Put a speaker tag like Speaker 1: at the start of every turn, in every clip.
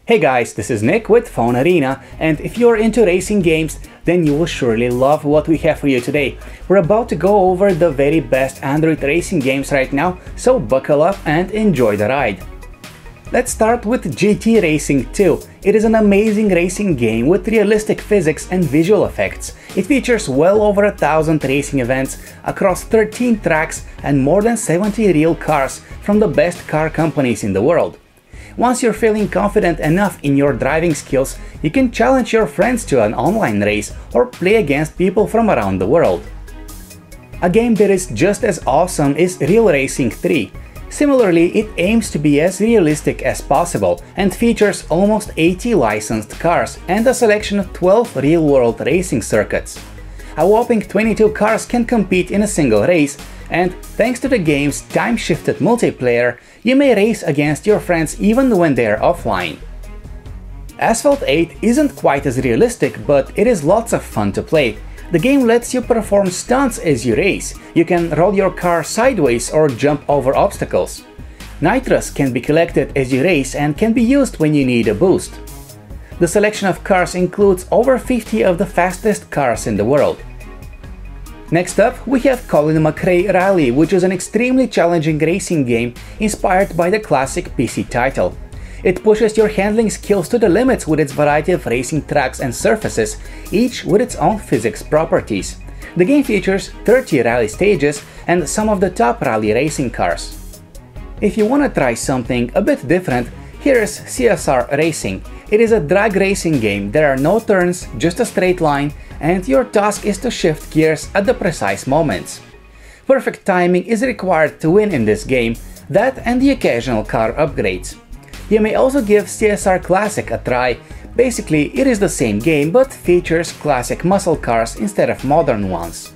Speaker 1: Hey guys, this is Nick with PhoneArena, and if you're into racing games, then you will surely love what we have for you today. We're about to go over the very best Android racing games right now, so buckle up and enjoy the ride. Let's start with GT Racing 2. It is an amazing racing game with realistic physics and visual effects. It features well over 1,000 racing events across 13 tracks and more than 70 real cars from the best car companies in the world. Once you're feeling confident enough in your driving skills, you can challenge your friends to an online race or play against people from around the world. A game that is just as awesome is Real Racing 3. Similarly, it aims to be as realistic as possible and features almost 80 licensed cars and a selection of 12 real-world racing circuits. A whopping 22 cars can compete in a single race, and thanks to the game's time-shifted multiplayer, you may race against your friends even when they're offline. Asphalt 8 isn't quite as realistic, but it is lots of fun to play. The game lets you perform stunts as you race. You can roll your car sideways or jump over obstacles. Nitrous can be collected as you race and can be used when you need a boost. The selection of cars includes over 50 of the fastest cars in the world. Next up, we have Colin McRae Rally, which is an extremely challenging racing game inspired by the classic PC title. It pushes your handling skills to the limits with its variety of racing tracks and surfaces, each with its own physics properties. The game features 30 rally stages and some of the top rally racing cars. If you want to try something a bit different, here's CSR Racing. It is a drag racing game. There are no turns, just a straight line, and your task is to shift gears at the precise moments. Perfect timing is required to win in this game, that and the occasional car upgrades. You may also give CSR Classic a try. Basically, it is the same game but features classic muscle cars instead of modern ones.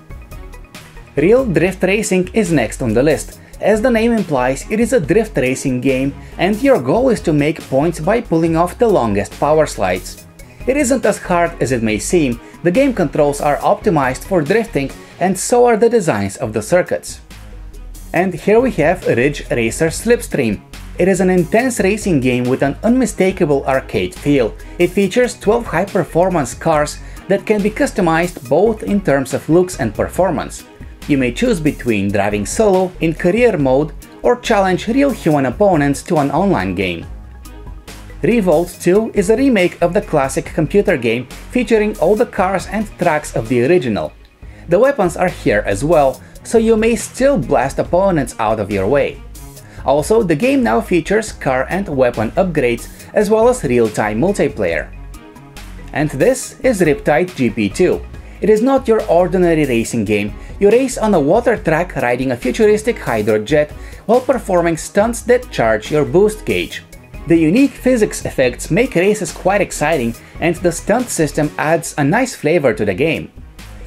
Speaker 1: Real Drift Racing is next on the list. As the name implies, it is a drift racing game and your goal is to make points by pulling off the longest power slides. It isn't as hard as it may seem. The game controls are optimized for drifting and so are the designs of the circuits. And here we have Ridge Racer Slipstream. It is an intense racing game with an unmistakable arcade feel. It features 12 high-performance cars that can be customized both in terms of looks and performance. You may choose between driving solo in career mode or challenge real human opponents to an online game. Revolt 2 is a remake of the classic computer game featuring all the cars and tracks of the original. The weapons are here as well, so you may still blast opponents out of your way. Also, the game now features car and weapon upgrades as well as real-time multiplayer. And this is Riptide GP2. It is not your ordinary racing game. You race on a water track riding a futuristic hydrojet while performing stunts that charge your boost gauge. The unique physics effects make races quite exciting and the stunt system adds a nice flavor to the game.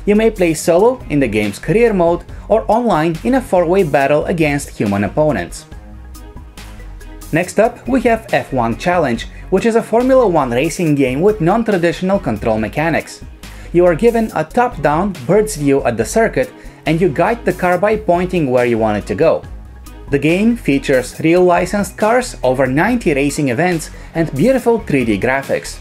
Speaker 1: You may play solo in the game's career mode or online in a 4-way battle against human opponents. Next up, we have F1 Challenge, which is a Formula 1 racing game with non-traditional control mechanics. You are given a top-down bird's view at the circuit and you guide the car by pointing where you want it to go. The game features real licensed cars, over 90 racing events, and beautiful 3D graphics.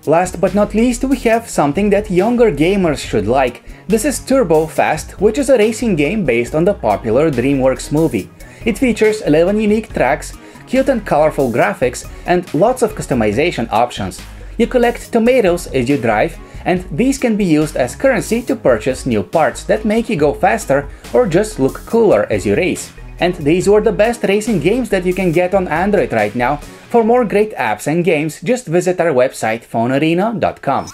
Speaker 1: Last but not least, we have something that younger gamers should like. This is Turbo Fast, which is a racing game based on the popular DreamWorks movie. It features 11 unique tracks, cute and colorful graphics, and lots of customization options. You collect tomatoes as you drive, and these can be used as currency to purchase new parts that make you go faster or just look cooler as you race. And these were the best racing games that you can get on Android right now. For more great apps and games, just visit our website phonearena.com.